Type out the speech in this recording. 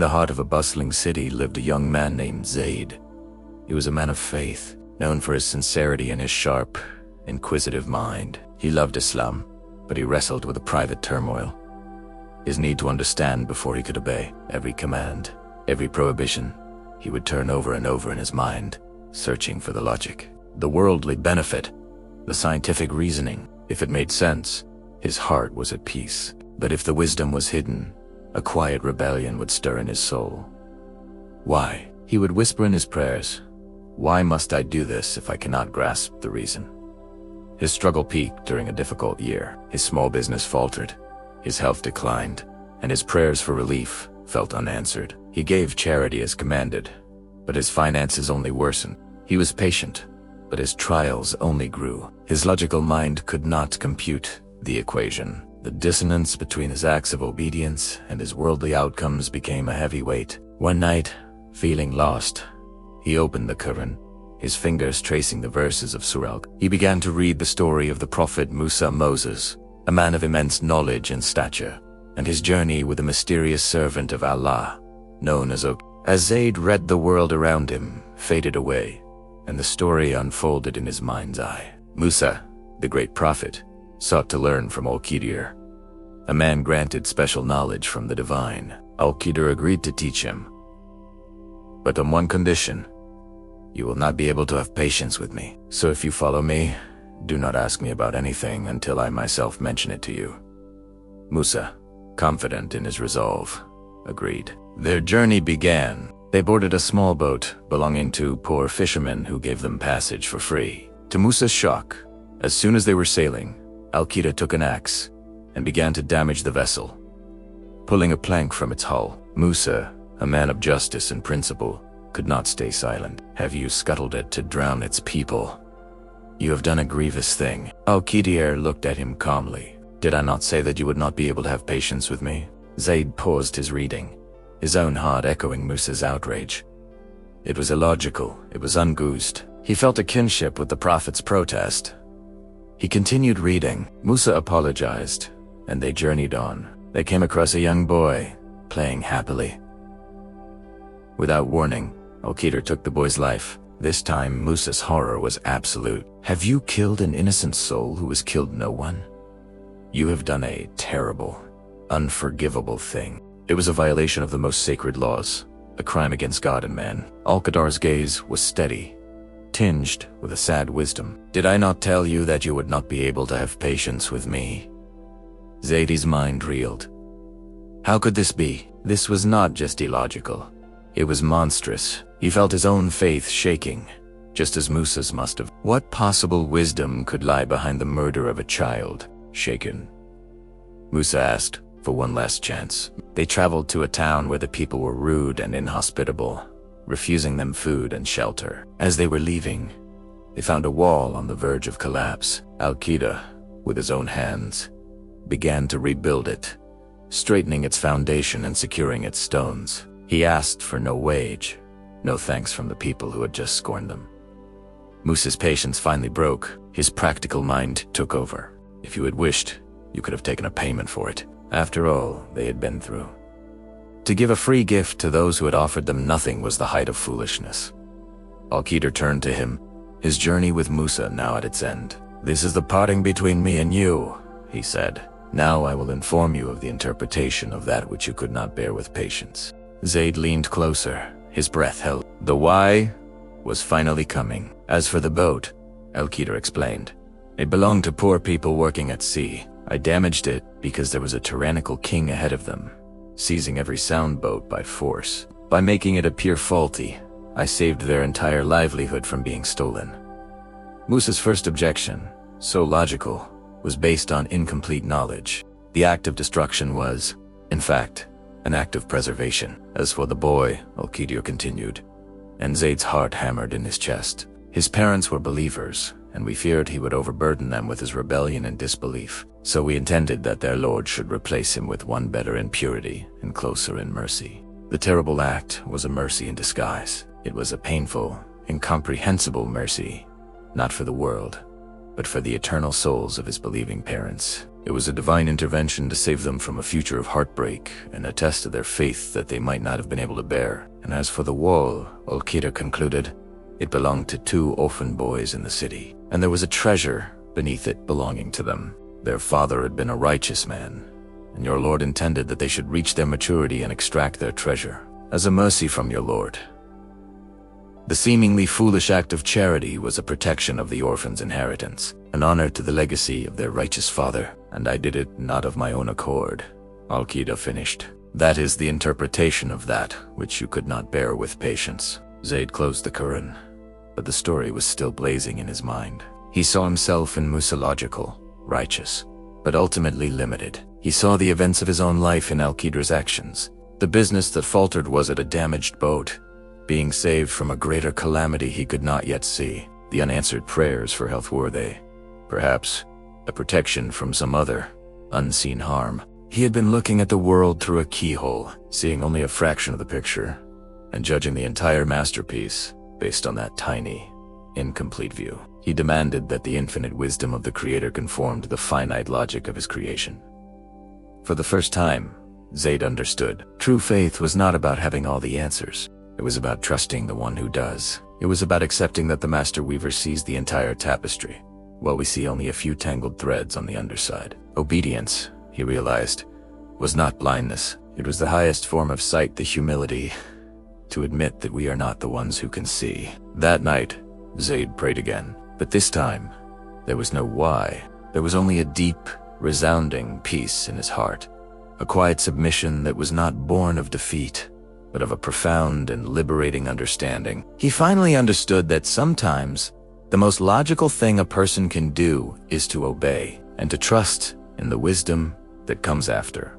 the heart of a bustling city lived a young man named Zayd. He was a man of faith, known for his sincerity and his sharp, inquisitive mind. He loved Islam, but he wrestled with a private turmoil. His need to understand before he could obey. Every command, every prohibition, he would turn over and over in his mind, searching for the logic, the worldly benefit, the scientific reasoning. If it made sense, his heart was at peace. But if the wisdom was hidden, a quiet rebellion would stir in his soul. Why? He would whisper in his prayers, "Why must I do this if I cannot grasp the reason?" His struggle peaked during a difficult year. His small business faltered, his health declined, and his prayers for relief felt unanswered. He gave charity as commanded, but his finances only worsened. He was patient, but his trials only grew. His logical mind could not compute the equation. The dissonance between his acts of obedience and his worldly outcomes became a heavy weight. One night, feeling lost, he opened the Qur'an, his fingers tracing the verses of Surah. He began to read the story of the prophet Moses, a man of immense knowledge and stature, and his journey with the mysterious servant of Allah, known as Ok. As Zayd read, the world around him faded away, and the story unfolded in his mind's eye. Musa, the great prophet, sought to learn from Al-Qidr, a man granted special knowledge from the divine. Al-Qidr agreed to teach him, but on one condition: you will not be able to have patience with me. So if you follow me, do not ask me about anything until I myself mention it to you. Musa, confident in his resolve, agreed. Their journey began. They boarded a small boat belonging to poor fishermen who gave them passage for free. To Musa's shock, as soon as they were sailing, Al-Qidr took an axe and began to damage the vessel, pulling a plank from its hull. Musa, a man of justice and principle, could not stay silent. "Have you scuttled it to drown its people? You have done a grievous thing." Al-Qidr looked at him calmly. "Did I not say that you would not be able to have patience with me?" Zayd paused his reading, his own heart echoing Musa's outrage. It was illogical, it was ungoosed. He felt a kinship with the prophet's protest. He continued reading. Musa apologized, and they journeyed on. They came across a young boy, playing happily. Without warning, Al-Qidr took the boy's life. This time, Musa's horror was absolute. "Have you killed an innocent soul who has killed no one? You have done a terrible, unforgivable thing." It was a violation of the most sacred laws, a crime against God and man. Al-Qidra's gaze was steady, tinged with a sad wisdom. "Did I not tell you that you would not be able to have patience with me?" Zayd's mind reeled. How could this be? This was not just illogical. It was monstrous. He felt his own faith shaking, just as Musa's must have. What possible wisdom could lie behind the murder of a child? Shaken, Musa asked for one last chance. They traveled to a town where the people were rude and inhospitable, refusing them food and shelter. As they were leaving, they found a wall on the verge of collapse. Al-Qidr, with his own hands, began to rebuild it, straightening its foundation and securing its stones. He asked for no wage, no thanks from the people who had just scorned them. Musa's patience finally broke. His practical mind took over. If you had wished, you could have taken a payment for it. After all they had been through. To give a free gift to those who had offered them nothing was the height of foolishness. Al-Qidr turned to him, his journey with Musa now at its end. "This is the parting between me and you," he said. "Now I will inform you of the interpretation of that which you could not bear with patience." Zayd leaned closer, his breath held. The why was finally coming. As for the boat, Al-Qidr explained, it belonged to poor people working at sea. I damaged it because there was a tyrannical king ahead of them, seizing every sound boat by force. By making it appear faulty, I saved their entire livelihood from being stolen. Musa's first objection, so logical, was based on incomplete knowledge. The act of destruction was, in fact, an act of preservation. As for the boy, Al-Qidr continued, and Zayd's heart hammered in his chest. His parents were believers, and we feared he would overburden them with his rebellion and disbelief. So we intended that their Lord should replace him with one better in purity and closer in mercy. The terrible act was a mercy in disguise. It was a painful, incomprehensible mercy, not for the world, but for the eternal souls of his believing parents. It was a divine intervention to save them from a future of heartbreak and a test of their faith that they might not have been able to bear. And as for the wall, Al-Qaeda concluded, it belonged to 2 orphan boys in the city, and there was a treasure beneath it belonging to them. Their father had been a righteous man, and your Lord intended that they should reach their maturity and extract their treasure, as a mercy from your Lord. The seemingly foolish act of charity was a protection of the orphan's inheritance, an honor to the legacy of their righteous father, and I did it not of my own accord. Al-Qaeda finished. That is the interpretation of that which you could not bear with patience. Zayd closed the Qur'an, but the story was still blazing in his mind. He saw himself in Musa logical, righteous, but ultimately limited. He saw the events of his own life in Al-Qaeda's actions. The business that faltered was at a damaged boat, being saved from a greater calamity he could not yet see. The unanswered prayers for health were they? Perhaps a protection from some other, unseen harm. He had been looking at the world through a keyhole, seeing only a fraction of the picture, and judging the entire masterpiece based on that tiny, incomplete view. He demanded that the infinite wisdom of the Creator conform to the finite logic of his creation. For the first time, Zayd understood. True faith was not about having all the answers. It was about trusting the one who does. It was about accepting that the Master Weaver sees the entire tapestry, while we see only a few tangled threads on the underside. Obedience, he realized, was not blindness. It was the highest form of sight, the humility to admit that we are not the ones who can see. That night, Zayd prayed again, but this time, there was no why. There was only a deep, resounding peace in his heart, a quiet submission that was not born of defeat, but of a profound and liberating understanding. He finally understood that sometimes the most logical thing a person can do is to obey and to trust in the wisdom that comes after.